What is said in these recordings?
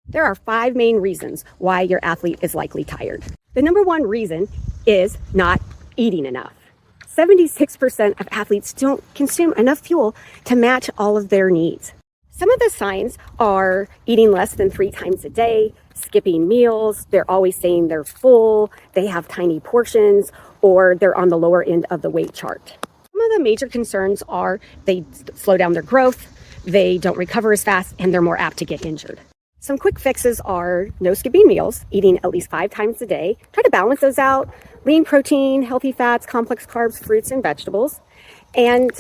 There are 5 main reasons why your athlete is likely tired. The number one reason is not eating enough. 76% of athletes don't consume enough fuel to match all of their needs. Some of the signs are eating less than 3 times a day, skipping meals, they're always saying they're full, they have tiny portions, or they're on the lower end of the weight chart. Some of the major concerns are they slow down their growth, they don't recover as fast, and they're more apt to get injured. Some quick fixes are no skipping meals, eating at least 5 times a day. Try to balance those out. Lean protein, healthy fats, complex carbs, fruits, and vegetables. And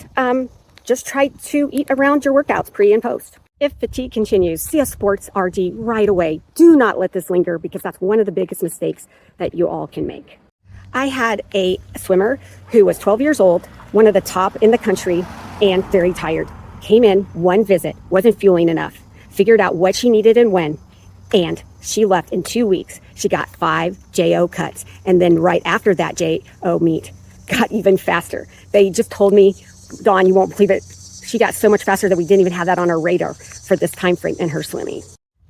just try to eat around your workouts pre and post. If fatigue continues, see a sports RD right away. Do not let this linger because that's one of the biggest mistakes that you all can make. I had a swimmer who was 12 years old, one of the top in the country, and very tired. Came in, one visit, wasn't fueling enough. Figured out what she needed and when, and she left in 2 weeks. She got 5 JO cuts, and then right after that JO meet, got even faster. They just told me, Dawn, you won't believe it, she got so much faster that we didn't even have that on our radar for this time frame in her swimming.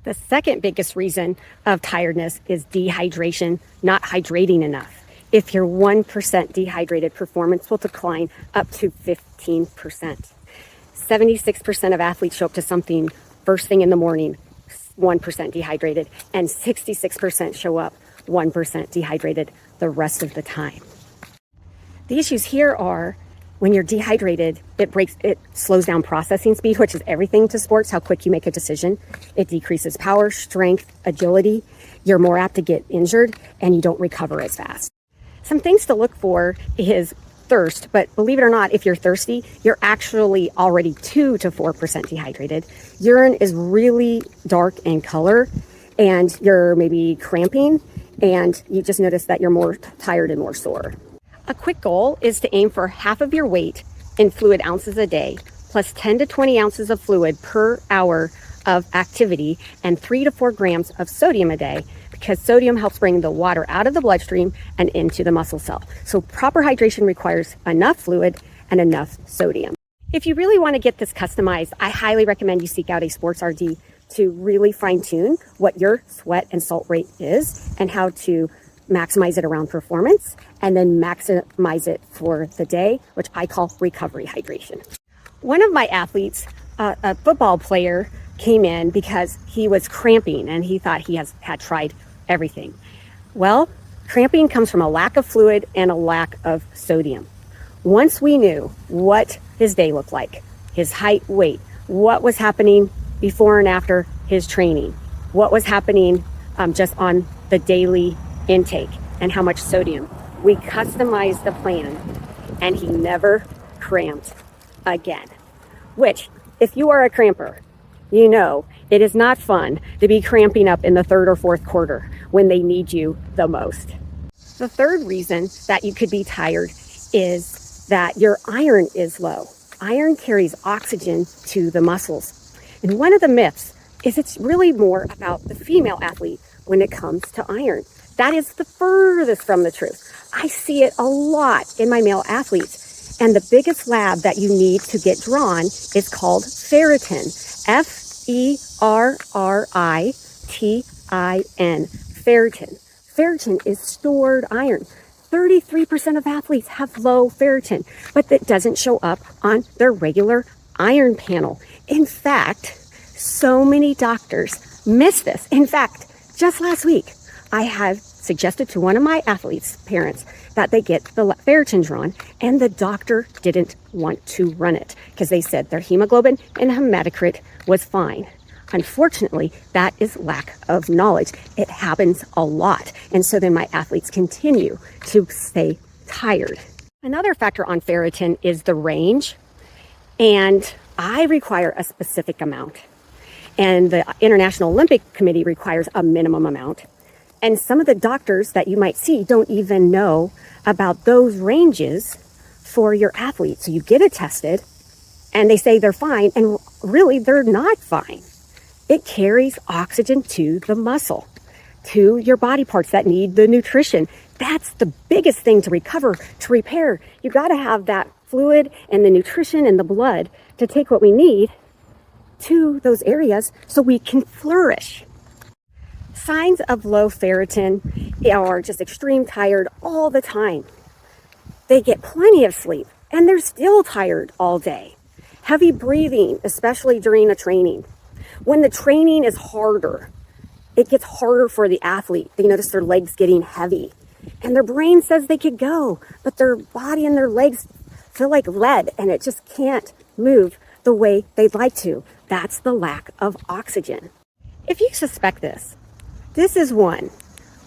The second biggest reason of tiredness is dehydration, not hydrating enough. If you're 1% dehydrated, performance will decline up to 15%. 76% of athletes show up to something first thing in the morning, 1% dehydrated, and 66% show up 1% dehydrated the rest of the time. The issues here are when you're dehydrated, it slows down processing speed, which is everything to sports, how quick you make a decision. It decreases power, strength, agility. You're more apt to get injured, and you don't recover as fast. Some things to look for is thirst, but believe it or not, if you're thirsty, you're actually already 2 to 4% dehydrated. Urine is really dark in color, and you're maybe cramping, and you just notice that you're more tired and more sore. A quick goal is to aim for half of your weight in fluid ounces a day, plus 10 to 20 ounces of fluid per hour of activity, and 3 to 4 grams of sodium a day, because sodium helps bring the water out of the bloodstream and into the muscle cell. So proper hydration requires enough fluid and enough sodium. If you really want to get this customized, I highly recommend you seek out a sports RD to really fine tune what your sweat and salt rate is and how to maximize it around performance, and then maximize it for the day, which I call recovery hydration. One of my athletes, a football player, came in because he was cramping and he thought he had tried everything. Well, cramping comes from a lack of fluid and a lack of sodium. Once we knew what his day looked like, his height, weight, what was happening before and after his training, what was happening just on the daily intake and how much sodium, we customized the plan and he never cramped again. Which, if you are a cramper, you know it is not fun to be cramping up in the 3rd or 4th quarter when they need you the most. The third reason that you could be tired is that your iron is low. Iron carries oxygen to the muscles. And one of the myths is it's really more about the female athlete when it comes to iron. That is the furthest from the truth. I see it a lot in my male athletes. And the biggest lab that you need to get drawn is called ferritin. Ferritin. Ferritin. Ferritin is stored iron. 33% of athletes have low ferritin, but that doesn't show up on their regular iron panel. In fact, so many doctors miss this. In fact, just last week, I have suggested to one of my athletes' parents that they get the ferritin drawn, and the doctor didn't want to run it because they said their hemoglobin and hematocrit was fine. Unfortunately, that is lack of knowledge. It happens a lot. And so then my athletes continue to stay tired. Another factor on ferritin is the range. And I require a specific amount. And the International Olympic Committee requires a minimum amount. And some of the doctors that you might see don't even know about those ranges for your athletes. So you get it tested and they say they're fine, and really they're not fine. It carries oxygen to the muscle, to your body parts that need the nutrition. That's the biggest thing to recover, to repair. You got to have that fluid and the nutrition and the blood to take what we need to those areas so we can flourish. signs of low ferritin are just extreme tired all the time. They get plenty of sleep and they're still tired all day. Heavy breathing, especially during a training. When the training is harder, it gets harder for the athlete. They notice their legs getting heavy and their brain says they could go, but their body and their legs feel like lead and it just can't move the way they'd like to. That's the lack of oxygen. If you suspect this is one.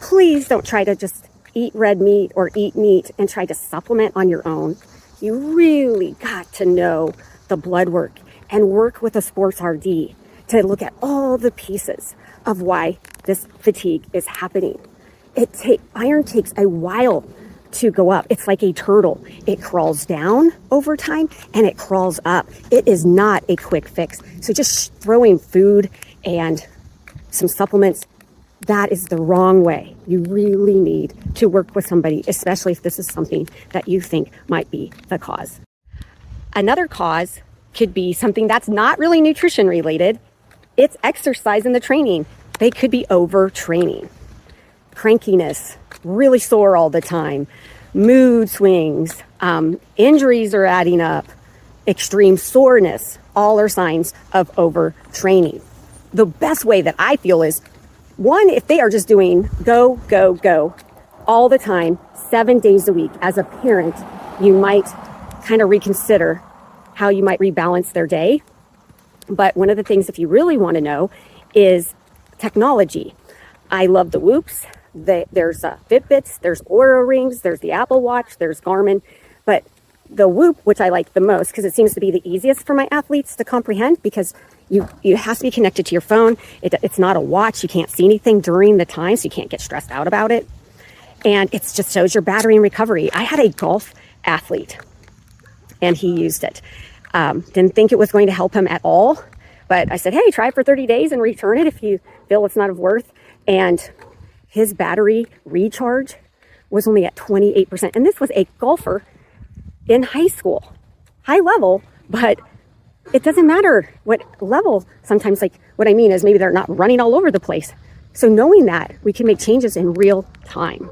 Please don't try to just eat red meat or eat meat and try to supplement on your own. You really got to know the blood work and work with a sports RD to look at all the pieces of why this fatigue is happening. Iron takes a while to go up. It's like a turtle. It crawls down over time and it crawls up. It is not a quick fix. So just throwing food and some supplements, that is the wrong way. You really need to work with somebody, especially if this is something that you think might be the cause. Another cause could be something that's not really nutrition related. It's exercise in the training. They could be overtraining. Crankiness, really sore all the time, mood swings, injuries are adding up, extreme soreness, all are signs of overtraining. The best way that I feel is, one, if they are just doing go, go, go all the time, 7 days a week, as a parent, you might kind of reconsider how you might rebalance their day. But one of the things, if you really want to know, is technology. I love the Whoops. There's Fitbits, there's Oura Rings, there's the Apple Watch, there's Garmin. But the Whoop, which I like the most because it seems to be the easiest for my athletes to comprehend, because you have to be connected to your phone. It's not a watch. You can't see anything during the time, so you can't get stressed out about it. And it just shows your battery and recovery. I had a golf athlete and he used it. Didn't think it was going to help him at all. But I said, hey, try it for 30 days and return it if you feel it's not of worth. And his battery recharge was only at 28%. And this was a golfer in high school, high level, but it doesn't matter what level. Sometimes, like, what I mean is maybe they're not running all over the place. So knowing that, we can make changes in real time.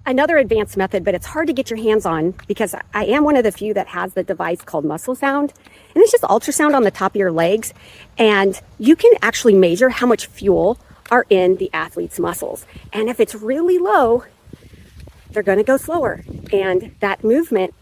Another advanced method, but it's hard to get your hands on because I am one of the few that has the device called Muscle Sound. And it's just ultrasound on the top of your legs. And you can actually measure how much fuel are in the athlete's muscles. And if it's really low, they're going to go slower. And that movement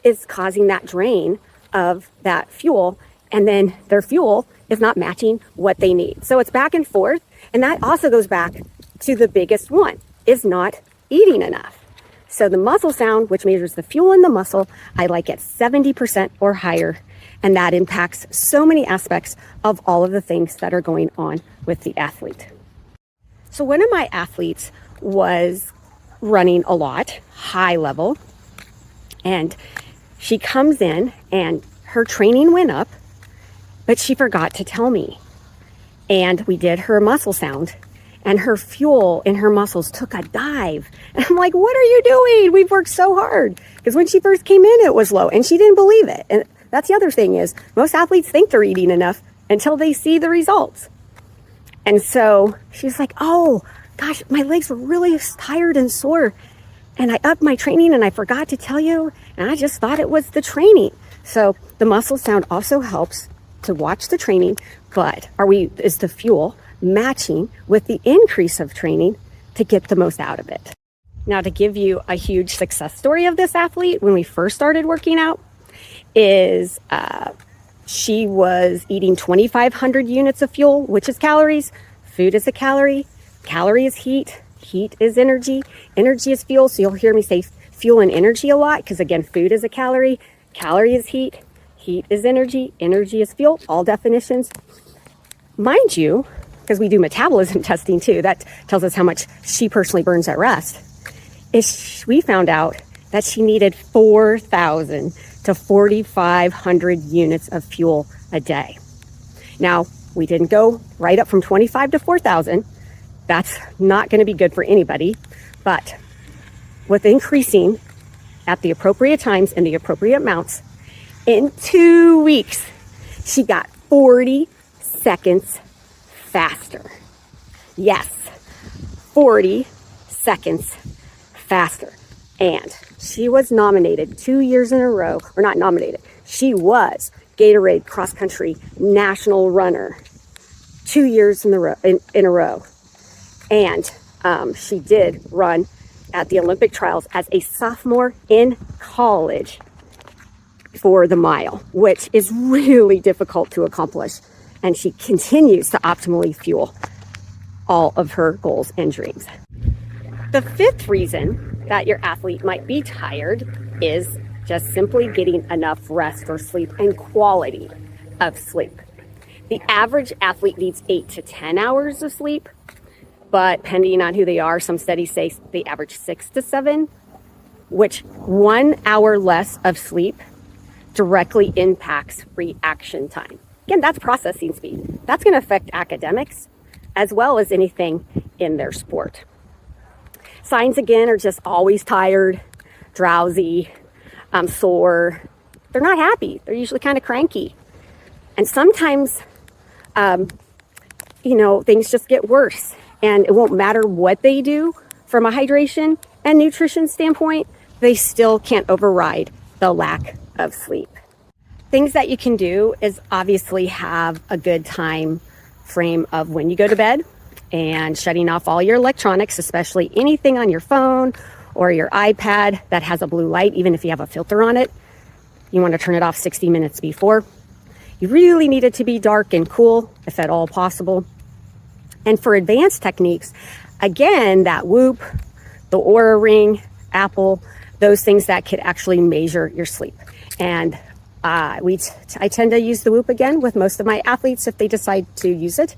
is causing that drain of that fuel. And then their fuel is not matching what they need. So it's back and forth. And that also goes back to the biggest one, is not eating enough. So the Muscle Sound, which measures the fuel in the muscle, I like at 70% or higher. And that impacts so many aspects of all of the things that are going on with the athlete. So one of my athletes was running a lot, high level, and she comes in and her training went up, but she forgot to tell me. And we did her Muscle Sound, and her fuel in her muscles took a dive. And I'm like, what are you doing? We've worked so hard. Because when she first came in, it was low, and she didn't believe it. And that's the other thing, is most athletes think they're eating enough until they see the results. And so she's like, oh gosh, my legs were really tired and sore. And I upped my training and I forgot to tell you. And I just thought it was the training. So the Muscle Sound also helps to watch the training, but is the fuel matching with the increase of training to get the most out of it? Now, to give you a huge success story of this athlete, when we first started working out, is she was eating 2,500 units of fuel, which is calories. Food is a calorie. Calorie is heat. Heat is energy. Energy is fuel. So you'll hear me say fuel and energy a lot because, again, food is a calorie. Calorie is heat. Heat is energy. Energy is fuel. All definitions. Mind you, because we do metabolism testing too, that tells us how much she personally burns at rest, we found out that she needed 4,000 to 4,500 units of fuel a day. Now, we didn't go right up from 25 to 4,000. That's not going to be good for anybody. But with increasing at the appropriate times and the appropriate amounts, in 2 weeks, she got 40 seconds faster. Yes, 40 seconds faster. And she was nominated 2 years in a row, or not nominated, she was Gatorade cross country national runner 2 years in a row. And she did run at the Olympic trials as a sophomore in college for the mile, which is really difficult to accomplish. And she continues to optimally fuel all of her goals and dreams. The fifth reason that your athlete might be tired is just simply getting enough rest or sleep and quality of sleep. The average athlete needs 8 to 10 hours of sleep, but depending on who they are, some studies say they average 6 to 7, which 1 hour less of sleep directly impacts reaction time. Again, that's processing speed. That's going to affect academics as well as anything in their sport. Signs, again, are just always tired, drowsy, sore. They're not happy. They're usually kind of cranky. And sometimes, things just get worse. And it won't matter what they do from a hydration and nutrition standpoint, they still can't override the lack of sleep. Things that you can do is obviously have a good time frame of when you go to bed and shutting off all your electronics, especially anything on your phone or your iPad that has a blue light, even if you have a filter on it. You want to turn it off 60 minutes before. You really need it to be dark and cool, if at all possible. And for advanced techniques, again, that Whoop, the Oura Ring, Apple, those things that could actually measure your sleep. And I tend to use the Whoop again with most of my athletes if they decide to use it.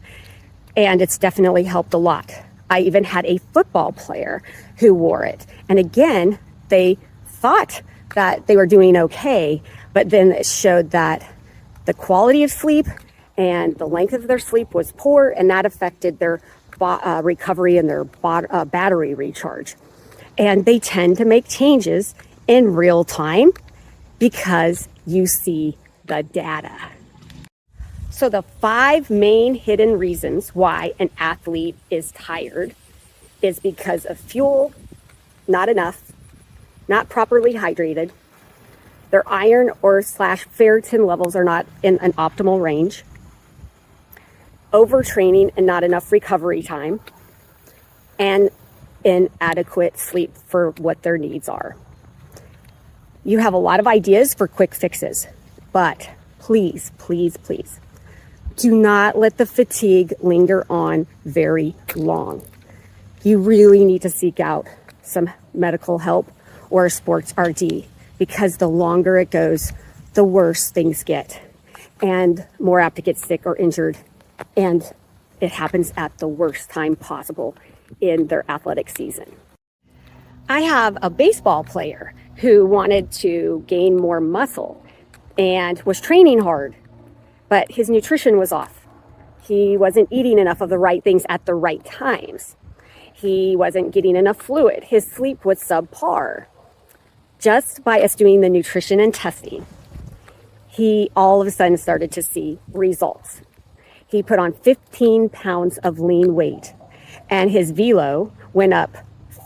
And it's definitely helped a lot. I even had a football player who wore it. And again, they thought that they were doing okay, but then it showed that the quality of sleep and the length of their sleep was poor, and that affected their recovery and their battery recharge. And they tend to make changes in real time because you see the data. So the 5 main hidden reasons why an athlete is tired is because of fuel, not enough, not properly hydrated, their iron or / ferritin levels are not in an optimal range, overtraining and not enough recovery time, and inadequate sleep for what their needs are. You have a lot of ideas for quick fixes, but please, please, please, do not let the fatigue linger on very long. You really need to seek out some medical help or a sports RD, because the longer it goes, the worse things get and more apt to get sick or injured. And it happens at the worst time possible in their athletic season. I have a baseball player who wanted to gain more muscle and was training hard, but his nutrition was off. He wasn't eating enough of the right things at the right times. He wasn't getting enough fluid. His sleep was subpar. Just by us doing the nutrition and testing, he all of a sudden started to see results. He put on 15 pounds of lean weight, and his velo went up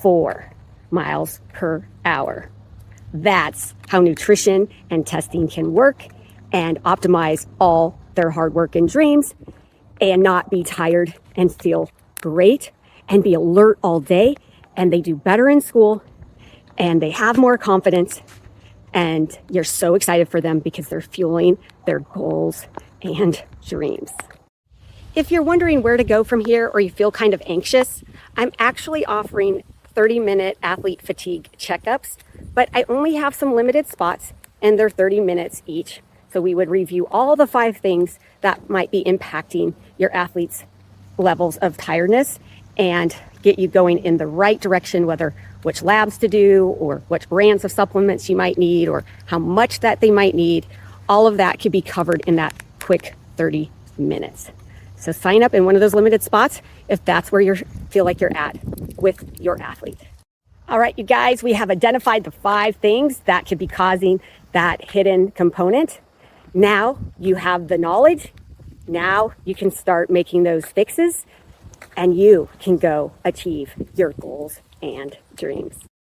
4 miles per hour. That's how nutrition and testing can work and optimize all their hard work and dreams and not be tired and feel great and be alert all day. And they do better in school and they have more confidence, and you're so excited for them because they're fueling their goals and dreams. If you're wondering where to go from here or you feel kind of anxious, I'm actually offering 30-minute athlete fatigue checkups, but I only have some limited spots and they're 30 minutes each. So we would review all the 5 things that might be impacting your athlete's levels of tiredness and get you going in the right direction, whether which labs to do or which brands of supplements you might need or how much that they might need. All of that could be covered in that quick 30 minutes. So sign up in one of those limited spots if that's where you feel like you're at with your athlete. All right, you guys, we have identified the 5 things that could be causing that hidden component. Now you have the knowledge. Now you can start making those fixes and you can go achieve your goals and dreams.